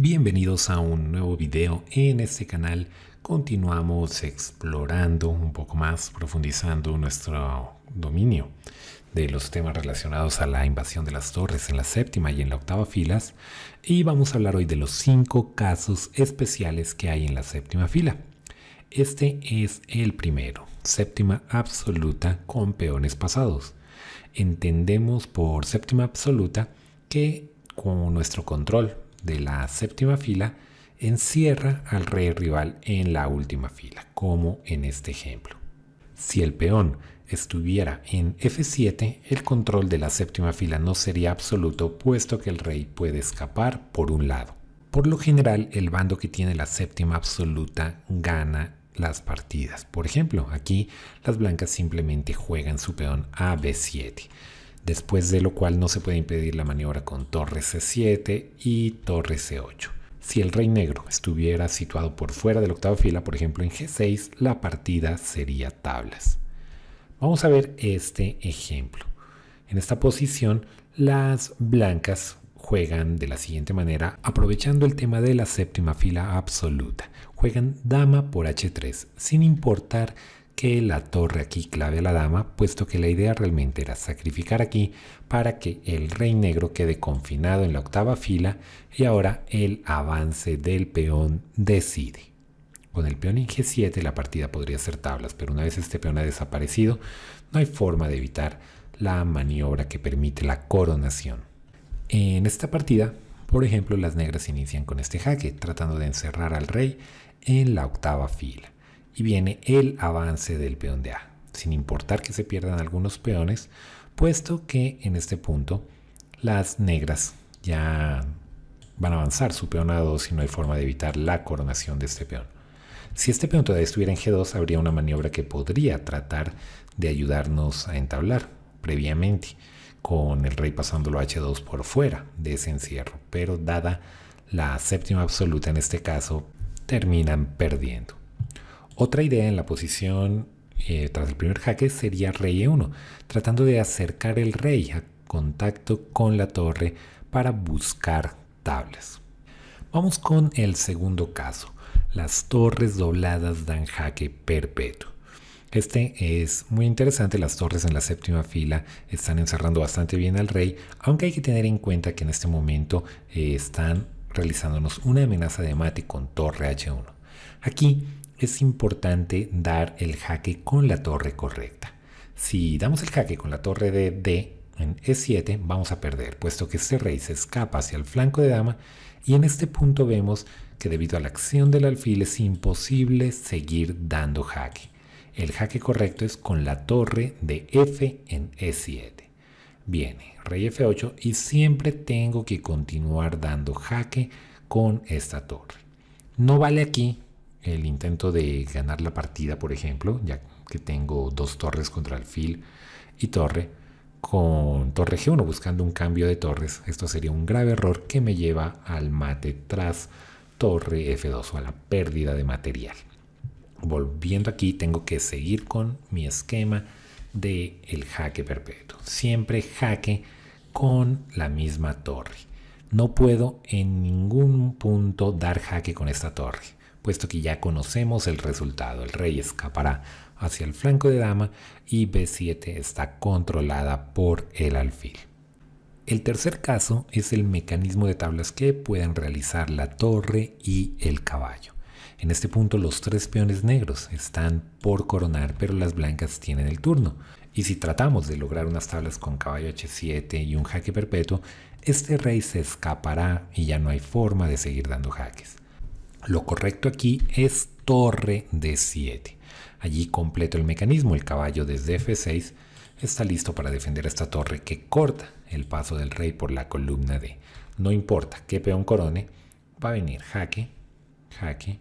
Bienvenidos a un nuevo video en este canal. Continuamos explorando un poco más, profundizando nuestro dominio de los temas relacionados a la invasión de las torres en la séptima y en la octava filas. Y vamos a hablar hoy de los 5 casos especiales que hay en la séptima fila. Este es el primero, séptima absoluta con peones pasados. Entendemos por séptima absoluta que con nuestro control de la séptima fila encierra al rey rival en la última fila, como en este ejemplo. Si el peón estuviera en F7, el control de la séptima fila no sería absoluto, puesto que el rey puede escapar por un lado. Por lo general, el bando que tiene la séptima absoluta gana las partidas. Por ejemplo, aquí las blancas simplemente juegan su peón a B7. Después de lo cual no se puede impedir la maniobra con torre C7 y torre C8. Si el rey negro estuviera situado por fuera de la octava fila, por ejemplo en G6, la partida sería tablas. Vamos a ver este ejemplo. En esta posición, las blancas juegan de la siguiente manera, aprovechando el tema de la séptima fila absoluta. Juegan dama por H3, sin importar que la torre aquí clave a la dama, puesto que la idea realmente era sacrificar aquí para que el rey negro quede confinado en la octava fila y ahora el avance del peón decide. Con el peón en G7 la partida podría ser tablas, pero una vez este peón ha desaparecido, no hay forma de evitar la maniobra que permite la coronación. En esta partida, por ejemplo, las negras inician con este jaque, tratando de encerrar al rey en la octava fila. Y viene el avance del peón de A, sin importar que se pierdan algunos peones, puesto que en este punto las negras ya van a avanzar su peón a A2 y no hay forma de evitar la coronación de este peón. Si este peón todavía estuviera en G2, habría una maniobra que podría tratar de ayudarnos a entablar previamente, con el rey pasándolo a H2 por fuera de ese encierro, pero dada la séptima absoluta en este caso, terminan perdiendo. Otra idea en la posición tras el primer jaque sería rey E1, tratando de acercar el rey a contacto con la torre para buscar tablas. Vamos con el segundo caso. Las torres dobladas dan jaque perpetuo. Este es muy interesante. Las torres en la séptima fila están encerrando bastante bien al rey, aunque hay que tener en cuenta que en este momento están realizándonos una amenaza de mate con torre H1. Aquí es importante dar el jaque con la torre correcta. Si damos el jaque con la torre de D en E7, vamos a perder, puesto que este rey se escapa hacia el flanco de dama y en este punto vemos que debido a la acción del alfil es imposible seguir dando jaque. El jaque correcto es con la torre de F en E7. Viene rey F8 y siempre tengo que continuar dando jaque con esta torre. No vale aquí el intento de ganar la partida, por ejemplo, ya que tengo 2 torres contra alfil y torre, con torre G1 buscando un cambio de torres. Esto sería un grave error que me lleva al mate tras torre F2 o a la pérdida de material. Volviendo aquí, tengo que seguir con mi esquema de el jaque perpetuo. Siempre jaque con la misma torre. No puedo en ningún punto dar jaque con esta torre, puesto que ya conocemos el resultado. El rey escapará hacia el flanco de dama y B7 está controlada por el alfil. El tercer caso es el mecanismo de tablas que pueden realizar la torre y el caballo. En este punto los 3 peones negros están por coronar, pero las blancas tienen el turno. Y si tratamos de lograr unas tablas con caballo H7 y un jaque perpetuo, este rey se escapará y ya no hay forma de seguir dando jaques. Lo correcto aquí es torre D7. Allí completo el mecanismo. El caballo desde F6 está listo para defender esta torre que corta el paso del rey por la columna D. No importa qué peón corone, va a venir jaque, jaque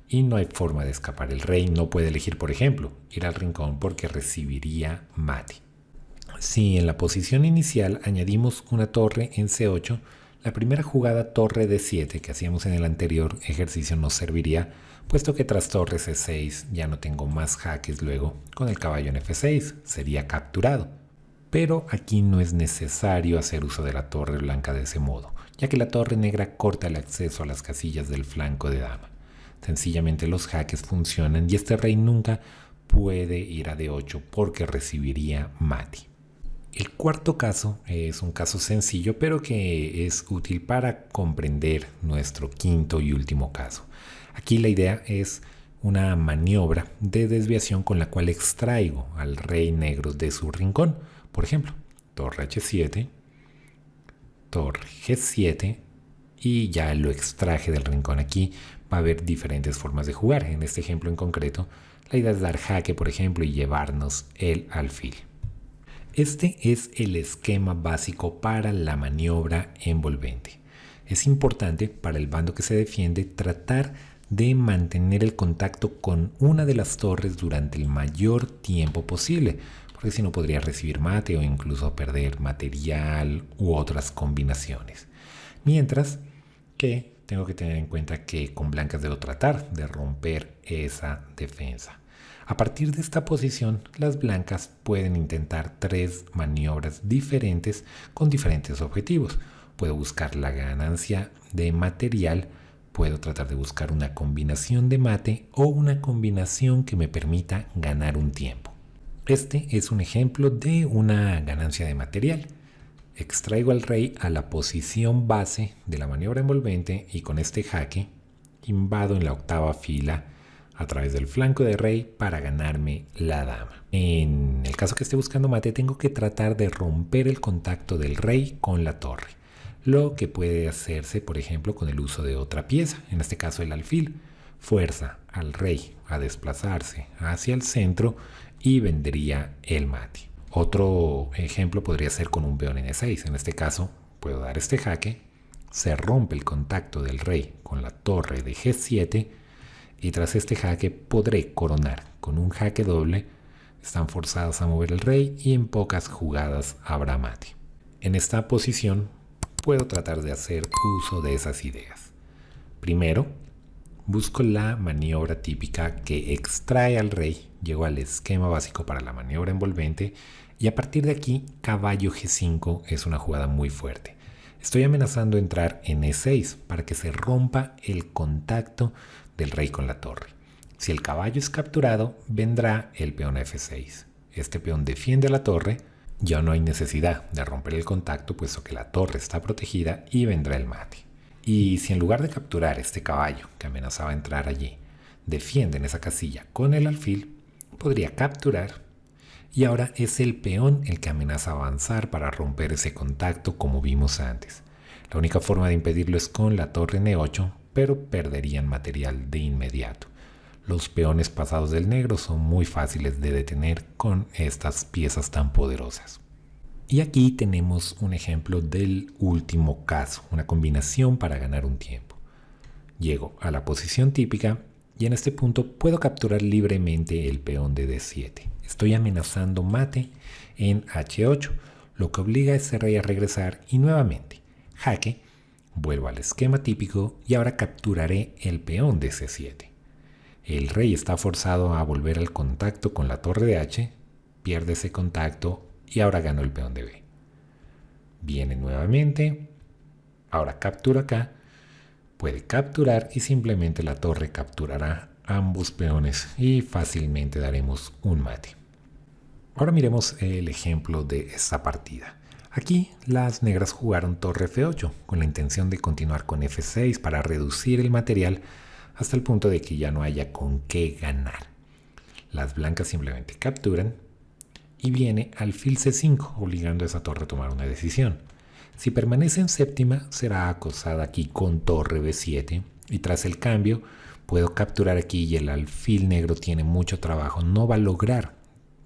y no hay forma de escapar. El rey no puede elegir, por ejemplo, ir al rincón porque recibiría mate. Si en la posición inicial añadimos una torre en C8, la primera jugada torre D7 que hacíamos en el anterior ejercicio nos serviría, puesto que tras torre C6 ya no tengo más jaques luego con el caballo en F6, sería capturado. Pero aquí no es necesario hacer uso de la torre blanca de ese modo, ya que la torre negra corta el acceso a las casillas del flanco de dama. Sencillamente los jaques funcionan y este rey nunca puede ir a D8 porque recibiría mate. El cuarto caso es un caso sencillo, pero que es útil para comprender nuestro quinto y último caso. Aquí la idea es una maniobra de desviación con la cual extraigo al rey negro de su rincón. Por ejemplo, torre H7, torre G7 y ya lo extraje del rincón. Aquí va a haber diferentes formas de jugar. En este ejemplo en concreto, la idea es dar jaque, por ejemplo, y llevarnos el alfil. Este es el esquema básico para la maniobra envolvente. Es importante para el bando que se defiende tratar de mantener el contacto con una de las torres durante el mayor tiempo posible, porque si no podría recibir mate o incluso perder material u otras combinaciones. Mientras que tengo que tener en cuenta que con blancas debo tratar de romper esa defensa. A partir de esta posición, las blancas pueden intentar 3 maniobras diferentes con diferentes objetivos. Puedo buscar la ganancia de material, puedo tratar de buscar una combinación de mate o una combinación que me permita ganar un tiempo. Este es un ejemplo de una ganancia de material. Extraigo al rey a la posición base de la maniobra envolvente y con este jaque invado en la octava fila a través del flanco de rey para ganarme la dama. En el caso que esté buscando mate, tengo que tratar de romper el contacto del rey con la torre, lo que puede hacerse, por ejemplo, con el uso de otra pieza, en este caso el alfil. Fuerza al rey a desplazarse hacia el centro y vendría el mate. Otro ejemplo podría ser con un peón N6. En este caso, puedo dar este jaque, se rompe el contacto del rey con la torre de G7 y tras este jaque podré coronar con un jaque doble. Están forzados a mover el rey y en pocas jugadas habrá mate. En esta posición puedo tratar de hacer uso de esas ideas. Primero, busco la maniobra típica que extrae al rey, llego al esquema básico para la maniobra envolvente y a partir de aquí caballo G5 es una jugada muy fuerte. Estoy amenazando entrar en E6 para que se rompa el contacto del rey con la torre. Si el caballo es capturado, vendrá el peón a F6. Este peón defiende a la torre, ya no hay necesidad de romper el contacto puesto que la torre está protegida y vendrá el mate. Y si en lugar de capturar este caballo que amenazaba entrar allí, defienden esa casilla con el alfil, podría capturar y ahora es el peón el que amenaza avanzar para romper ese contacto como vimos antes. La única forma de impedirlo es con la torre N8, pero perderían material de inmediato. Los peones pasados del negro son muy fáciles de detener con estas piezas tan poderosas. Y aquí tenemos un ejemplo del último caso, una combinación para ganar un tiempo. Llego a la posición típica y en este punto puedo capturar libremente el peón de D7. Estoy amenazando mate en H8, lo que obliga a ese rey a regresar y nuevamente jaque, vuelvo al esquema típico y ahora capturaré el peón de C7. El rey está forzado a volver al contacto con la torre de H, pierde ese contacto y ahora gano el peón de B. Viene nuevamente, ahora captura acá, puede capturar y simplemente la torre capturará ambos peones y fácilmente daremos un mate. Ahora miremos el ejemplo de esta partida. Aquí las negras jugaron torre F8 con la intención de continuar con F6 para reducir el material hasta el punto de que ya no haya con qué ganar. Las blancas simplemente capturan y viene alfil C5 obligando a esa torre a tomar una decisión. Si permanece en séptima será acosada aquí con torre B7 y tras el cambio puedo capturar aquí y el alfil negro tiene mucho trabajo, no va a lograr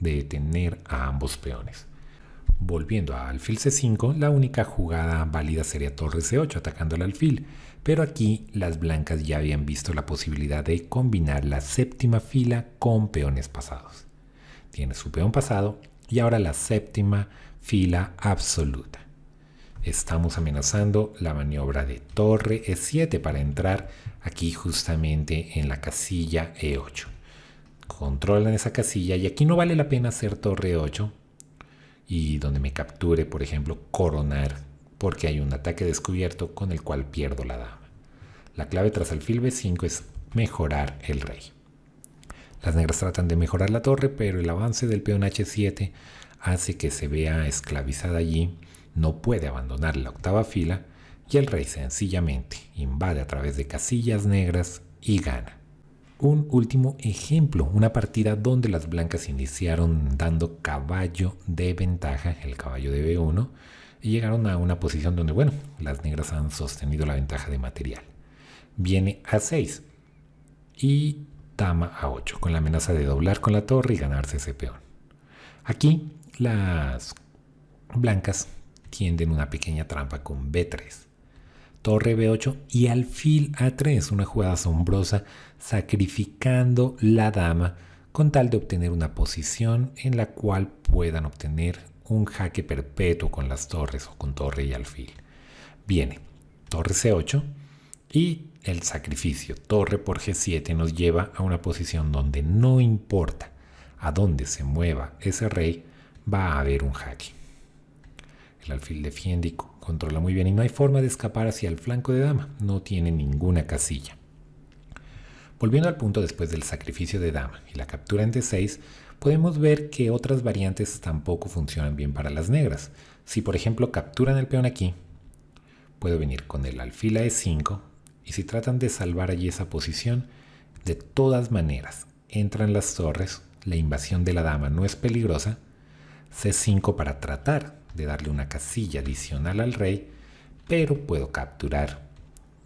detener a ambos peones. Volviendo a alfil C5, la única jugada válida sería torre C8 atacando el alfil, pero aquí las blancas ya habían visto la posibilidad de combinar la séptima fila con peones pasados. Tiene su peón pasado y ahora la séptima fila absoluta. Estamos amenazando la maniobra de torre E7 para entrar aquí justamente en la casilla E8. Controlan esa casilla y aquí no vale la pena hacer torre E8 y donde me capture, por ejemplo, coronar porque hay un ataque descubierto con el cual pierdo la dama. La clave tras alfil B5 es mejorar el rey. Las negras tratan de mejorar la torre, pero el avance del peón H7 hace que se vea esclavizada allí, no puede abandonar la octava fila y el rey sencillamente invade a través de casillas negras y gana. Un último ejemplo, una partida donde las blancas iniciaron dando caballo de ventaja, el caballo de B1, y llegaron a una posición donde, bueno, las negras han sostenido la ventaja de material. Viene A6 y dama A8, con la amenaza de doblar con la torre y ganarse ese peón. Aquí las blancas tienden una pequeña trampa con B3. Torre B8 y alfil A3, una jugada asombrosa, sacrificando la dama con tal de obtener una posición en la cual puedan obtener un jaque perpetuo con las torres o con torre y alfil. Viene torre C8 y el sacrificio torre por G7 nos lleva a una posición donde no importa a dónde se mueva ese rey, va a haber un jaque. El alfil defiende y controla muy bien y no hay forma de escapar hacia el flanco de dama, no tiene ninguna casilla. Volviendo al punto después del sacrificio de dama y la captura en D6, podemos ver que otras variantes tampoco funcionan bien para las negras. Si por ejemplo capturan el peón aquí, puedo venir con el alfil a E5 y si tratan de salvar allí esa posición, de todas maneras entran las torres, la invasión de la dama no es peligrosa, C5 para tratar de darle una casilla adicional al rey, pero puedo capturar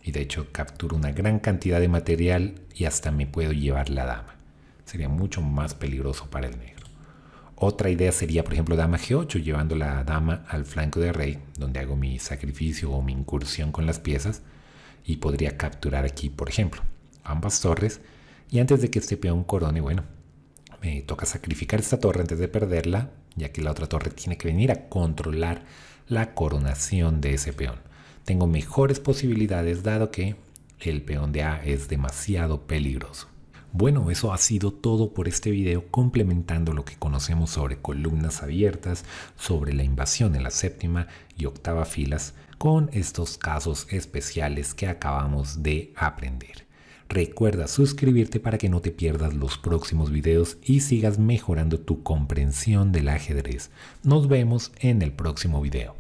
y de hecho capturo una gran cantidad de material y hasta me puedo llevar la dama. Sería mucho más peligroso para el negro. Otra idea sería, por ejemplo, dama G8, llevando la dama al flanco de rey, donde hago mi sacrificio o mi incursión con las piezas y podría capturar aquí, por ejemplo, ambas torres y antes de que este peón corone, bueno, me toca sacrificar esta torre antes de perderla, ya que la otra torre tiene que venir a controlar la coronación de ese peón. Tengo mejores posibilidades dado que el peón de A es demasiado peligroso. Bueno, eso ha sido todo por este video, complementando lo que conocemos sobre columnas abiertas, sobre la invasión en la séptima y octava filas, con estos casos especiales que acabamos de aprender. Recuerda suscribirte para que no te pierdas los próximos videos y sigas mejorando tu comprensión del ajedrez. Nos vemos en el próximo video.